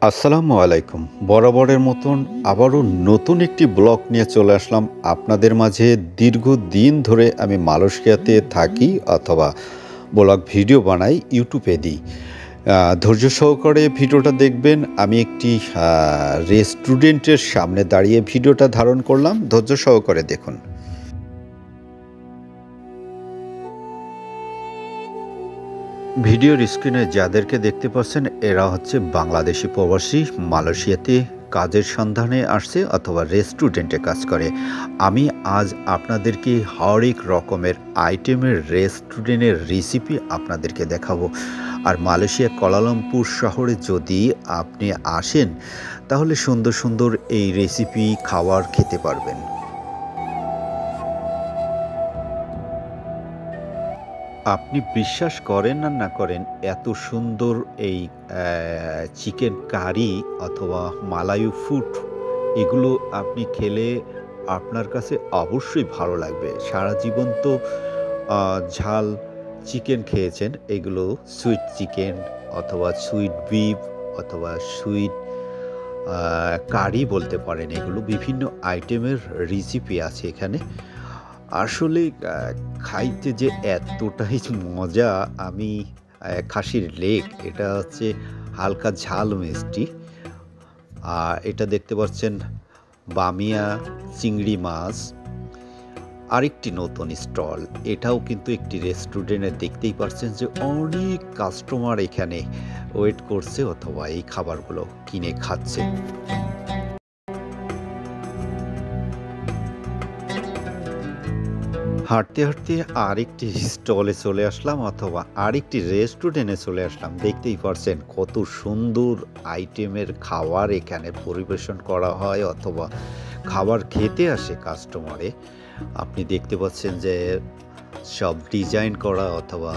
আসসালামু আলাইকুম। বরাবরের মতন আবারও নতুন একটি ব্লগ নিয়ে চলে আসলাম আপনাদের মাঝে। দীর্ঘদিন ধরে আমি মালয়েশিয়াতে থাকি অথবা ব্লগ ভিডিও বানাই, ইউটিউবে দিই। ধৈর্য সহকারে ভিডিওটা দেখবেন। আমি একটি রেস্টুরেন্টের সামনে দাঁড়িয়ে ভিডিওটা ধারণ করলাম। ধৈর্য সহকারে দেখুন। ভিডিওর স্ক্রিনে যাদেরকে দেখতে পাচ্ছেন এরা হচ্ছে বাংলাদেশি প্রবাসী, মালয়েশিয়াতে কাজের সন্ধানে আসছে অথবা রেস্টুরেন্টে কাজ করে। আমি আজ আপনাদেরকে হরেক রকমের আইটেমের রেস্টুরেন্টের রেসিপি আপনাদেরকে দেখাবো। আর মালয়েশিয়া কুয়ালালামপুর শহরে যদি আপনি আসেন তাহলে সুন্দর সুন্দর এই রেসিপি খাবার খেতে পারবেন। আপনি বিশ্বাস করেন আর না করেন, এত সুন্দর এই চিকেন কারি অথবা মালায়ু ফুড, এগুলো আপনি খেলে আপনার কাছে অবশ্যই ভালো লাগবে। সারা জীবন তো ঝাল চিকেন খেয়েছেন, এগুলো সুইট চিকেন অথবা সুইট বিফ অথবা সুইট কারি বলতে পারেন। এগুলো বিভিন্ন আইটেমের রেসিপি আছে এখানে। আসলে খাইতে যে এতটাই মজা। আমি খাসির লেগ, এটা হচ্ছে হালকা ঝাল মিষ্টি। এটা দেখতে পাচ্ছেন বামিয়া চিংড়ি মাছ। আরেকটি নতুন স্টল, এটাও কিন্তু একটি রেস্টুরেন্টে। দেখতেই পাচ্ছেন যে অনেক কাস্টমার এখানে ওয়েট করছে অথবা এই খাবারগুলো কিনে খাচ্ছে। হাঁটতে হাঁটতে আরেকটি স্টলে চলে আসলাম অথবা আরেকটি রেস্টুরেন্টে চলে আসলাম। দেখতেই পারছেন কত সুন্দর আইটেমের খাবার এখানে পরিবেশন করা হয় অথবা খাবার খেতে আসে কাস্টমারে। আপনি দেখতে পাচ্ছেন যে সব ডিজাইন করা অথবা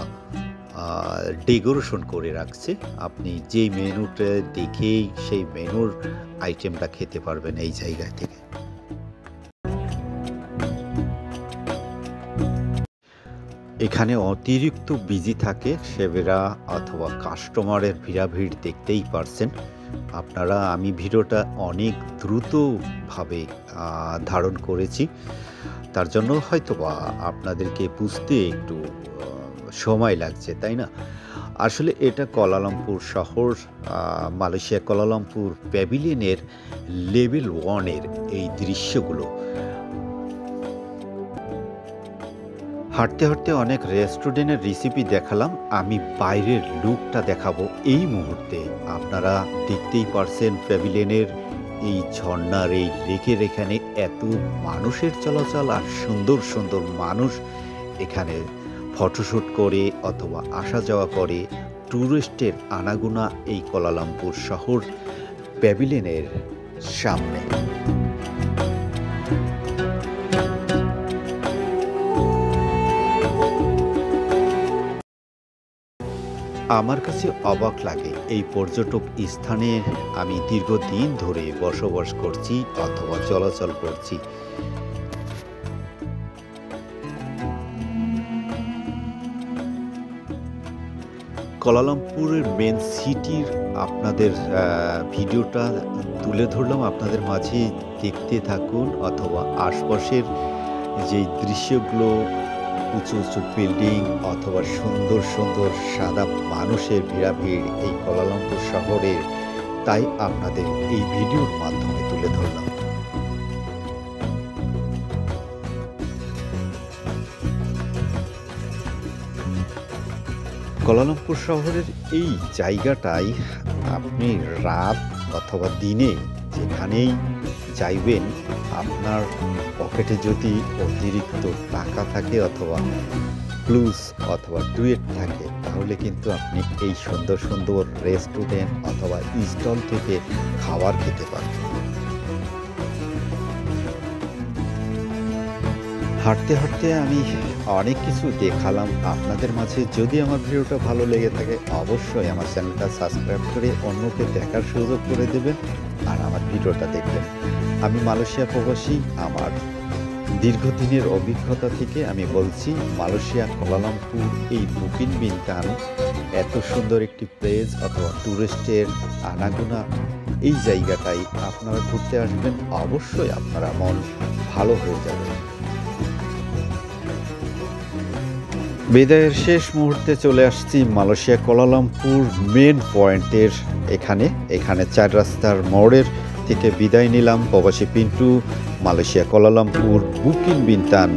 ডেকোরেশন করে রাখছে। আপনি যেই মেনুটা দেখেই সেই মেনুর আইটেমটা খেতে পারবেন এই জায়গা থেকে। এখানে অতিরিক্ত বিজি থাকে সেবেরা অথবা কাস্টমারের ভিড়াভিড় দেখতেই পারছেন আপনারা। আমি ভিডিওটা অনেক দ্রুতভাবে ধারণ করেছি, তার জন্য হয়তোবা আপনাদেরকে বুঝতে একটু সময় লাগছে, তাই না? আসলে এটা কুয়ালালামপুর শহর, মালয়েশিয়া কুয়ালালামপুর প্যাভিলিয়নের লেভেল 1-এর এই দৃশ্যগুলো। হাঁটতে হাঁটতে অনেক রেস্টুরেন্টের রেসিপি দেখালাম, আমি বাইরের লুকটা দেখাবো এই মুহূর্তে। আপনারা দেখতেই পারছেন প্যাভিলিয়নের এই ঝর্ণার এই লেকের এখানে এত মানুষের চলাচল, আর সুন্দর সুন্দর মানুষ এখানে ফটোশ্যুট করে অথবা আসা যাওয়া করে। ট্যুরিস্টের আনাগোনা এই কুয়ালালামপুর শহর প্যাভিলিয়নের সামনে। আমার কাছে অবাক লাগে, এই পর্যটক স্থানে আমি দীর্ঘদিন ধরে বসবাস করছি অথবা চলাচল করছি। কুয়ালালামপুরের মেন সিটির আপনাদের ভিডিওটা তুলে ধরলাম আপনাদের মাঝে, দেখতে থাকুন। অথবা আশপাশের যেই দৃশ্যগুলো, উঁচু উঁচু বিল্ডিং অথবা সুন্দর সুন্দর সাদা মানুষের ভিড়াভিড় এই কুয়ালালামপুর শহরের, তাই আপনাদের এই ভিডিওর মাধ্যমে তুলে ধরলাম। কুয়ালালামপুর শহরের এই জায়গাটায় আপনি রাত অথবা দিনে যেখানেই যাইবেন, আপনার পকেটে যদি অতিরিক্ত টাকা থাকে অথবা প্লুস অথবা ডুয়েট থাকে, তাহলে কিন্তু আপনি এই সুন্দর সুন্দর রেস্টুরেন্ট অথবা স্টল থেকে খাবার খেতে পারবেন। হাঁটতে হাঁটতে আমি অনেক কিছু দেখালাম আপনাদের মাঝে। যদি আমার ভিডিওটা ভালো লেগে থাকে অবশ্যই আমার চ্যানেলটা সাবস্ক্রাইব করে অন্যকে দেখার সুযোগ করে দেবেন আর আমার ভিডিওটা দেখবেন। আমি মালয়েশিয়া প্রবাসী, আমার দীর্ঘদিনের অভিজ্ঞতা থেকে আমি বলছি, মালয়েশিয়া কুয়ালালামপুর এই বুকিন বিন্তান এত সুন্দর একটি প্লেস অথবা ট্যুরিস্টের আনাগোনা এই জায়গাটায় আপনারা ঘুরতে আসবেন, অবশ্যই আপনারা মন ভালো হয়ে যাবে। বিদায়ের শেষ মুহূর্তে চলে আসছি মালয়েশিয়া কুয়ালালামপুর মেন পয়েন্টের এখানে ৪ রাস্তার মোড়ের থেকে বিদায় নিলাম। প্রবাসী পিন্টু, মালয়েশিয়া কুয়ালালামপুর বুকিং বিনতান।